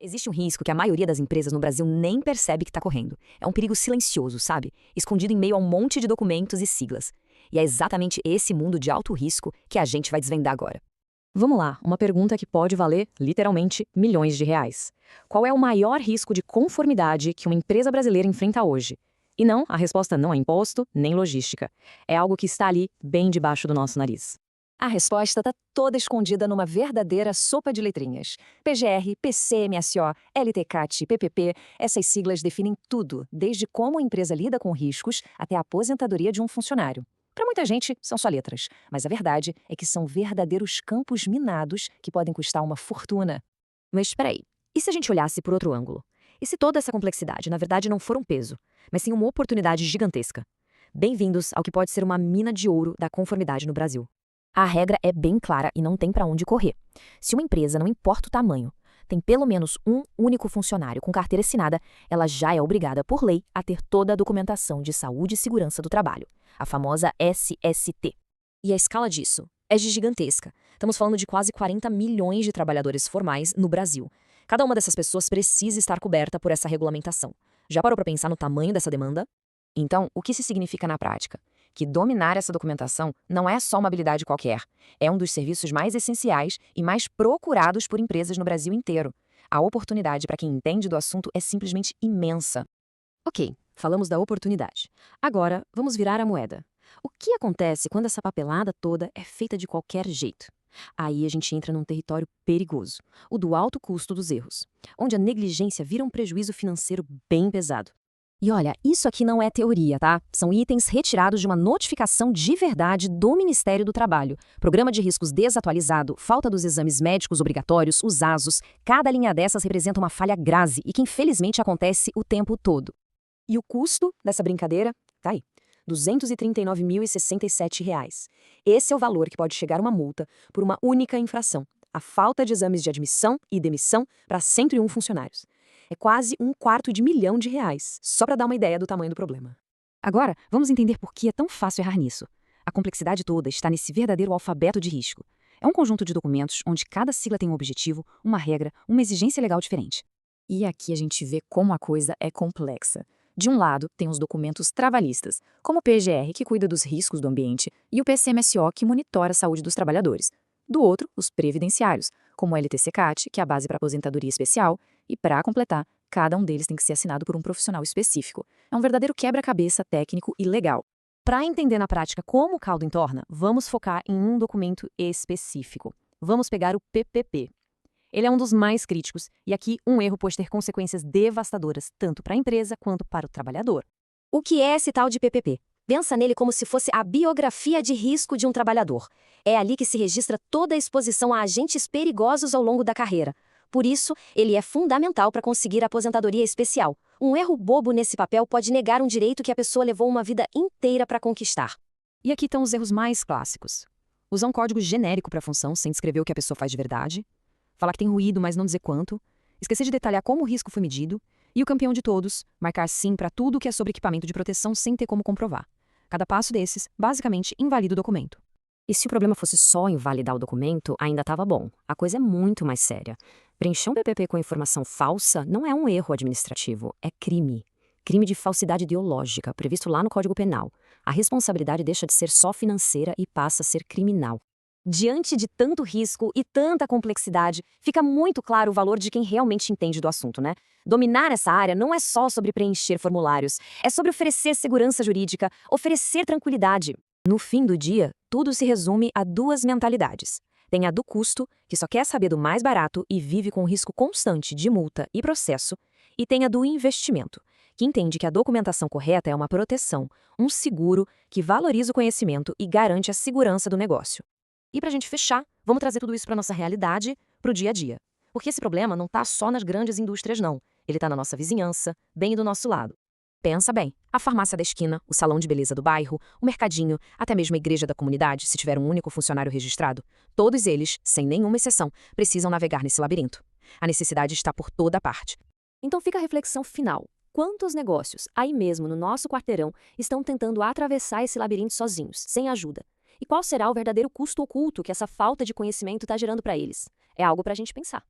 Existe um risco que a maioria das empresas no Brasil nem percebe que está correndo. É um perigo silencioso, sabe? Escondido em meio a um monte de documentos e siglas. E é exatamente esse mundo de alto risco que a gente vai desvendar agora. Vamos lá, uma pergunta que pode valer, literalmente, milhões de reais. Qual é o maior risco de conformidade que uma empresa brasileira enfrenta hoje? E não, a resposta não é imposto, nem logística. É algo que está ali, bem debaixo do nosso nariz. A resposta está toda escondida numa verdadeira sopa de letrinhas. PGR, PCMSO, LTCAT, PPP, essas siglas definem tudo, desde como a empresa lida com riscos até a aposentadoria de um funcionário. Para muita gente, são só letras, mas a verdade é que são verdadeiros campos minados que podem custar uma fortuna. Mas espera aí, e se a gente olhasse por outro ângulo? E se toda essa complexidade, na verdade, não for um peso, mas sim uma oportunidade gigantesca? Bem-vindos ao que pode ser uma mina de ouro da conformidade no Brasil. A regra é bem clara e não tem para onde correr. Se uma empresa, não importa o tamanho, tem pelo menos um único funcionário com carteira assinada, ela já é obrigada por lei a ter toda a documentação de saúde e segurança do trabalho, a famosa SST. E a escala disso é gigantesca. Estamos falando de quase 40 milhões de trabalhadores formais no Brasil. Cada uma dessas pessoas precisa estar coberta por essa regulamentação. Já parou para pensar no tamanho dessa demanda? Então, o que isso significa na prática? Que dominar essa documentação não é só uma habilidade qualquer. É um dos serviços mais essenciais e mais procurados por empresas no Brasil inteiro. A oportunidade para quem entende do assunto é simplesmente imensa. Ok, falamos da oportunidade. Agora, vamos virar a moeda. O que acontece quando essa papelada toda é feita de qualquer jeito? Aí a gente entra num território perigoso, o do alto custo dos erros, onde a negligência vira um prejuízo financeiro bem pesado. E olha, isso aqui não é teoria, tá? São itens retirados de uma notificação de verdade do Ministério do Trabalho. Programa de riscos desatualizado, falta dos exames médicos obrigatórios, os ASOS. Cada linha dessas representa uma falha grave e que infelizmente acontece o tempo todo. E o custo dessa brincadeira? Tá aí. R$ 239.067. Esse é o valor que pode chegar uma multa por uma única infração, a falta de exames de admissão e demissão para 101 funcionários. É quase R$ 250.000, só para dar uma ideia do tamanho do problema. Agora, vamos entender por que é tão fácil errar nisso. A complexidade toda está nesse verdadeiro alfabeto de risco. É um conjunto de documentos onde cada sigla tem um objetivo, uma regra, uma exigência legal diferente. E aqui a gente vê como a coisa é complexa. De um lado, tem os documentos trabalhistas, como o PGR, que cuida dos riscos do ambiente, e o PCMSO, que monitora a saúde dos trabalhadores. Do outro, os previdenciários, como o LTCCAT, que é a base para aposentadoria especial, e, para completar, cada um deles tem que ser assinado por um profissional específico. É um verdadeiro quebra-cabeça técnico e legal. Para entender na prática como o caldo entorna, vamos focar em um documento específico. Vamos pegar o PPP. Ele é um dos mais críticos, e aqui um erro pode ter consequências devastadoras, tanto para a empresa quanto para o trabalhador. O que é esse tal de PPP? Pensa nele como se fosse a biografia de risco de um trabalhador. É ali que se registra toda a exposição a agentes perigosos ao longo da carreira. Por isso, ele é fundamental para conseguir a aposentadoria especial. Um erro bobo nesse papel pode negar um direito que a pessoa levou uma vida inteira para conquistar. E aqui estão os erros mais clássicos. Usar um código genérico para a função sem descrever o que a pessoa faz de verdade. Falar que tem ruído, mas não dizer quanto. Esquecer de detalhar como o risco foi medido. E o campeão de todos, marcar sim para tudo que é sobre equipamento de proteção sem ter como comprovar. Cada passo desses, basicamente, invalida o documento. E se o problema fosse só invalidar o documento, ainda estava bom. A coisa é muito mais séria. Preencher um PPP com informação falsa não é um erro administrativo, é crime. Crime de falsidade ideológica, previsto lá no Código Penal. A responsabilidade deixa de ser só financeira e passa a ser criminal. Diante de tanto risco e tanta complexidade, fica muito claro o valor de quem realmente entende do assunto, né? Dominar essa área não é só sobre preencher formulários, é sobre oferecer segurança jurídica, oferecer tranquilidade. No fim do dia, tudo se resume a duas mentalidades. Tem a do custo, que só quer saber do mais barato e vive com o risco constante de multa e processo, e tem a do investimento, que entende que a documentação correta é uma proteção, um seguro que valoriza o conhecimento e garante a segurança do negócio. E para a gente fechar, vamos trazer tudo isso para a nossa realidade, para o dia a dia. Porque esse problema não está só nas grandes indústrias, não. Ele está na nossa vizinhança, bem do nosso lado. Pensa bem, a farmácia da esquina, o salão de beleza do bairro, o mercadinho, até mesmo a igreja da comunidade, se tiver um único funcionário registrado, todos eles, sem nenhuma exceção, precisam navegar nesse labirinto. A necessidade está por toda parte. Então fica a reflexão final. Quantos negócios, aí mesmo no nosso quarteirão, estão tentando atravessar esse labirinto sozinhos, sem ajuda? E qual será o verdadeiro custo oculto que essa falta de conhecimento está gerando para eles? É algo para a gente pensar.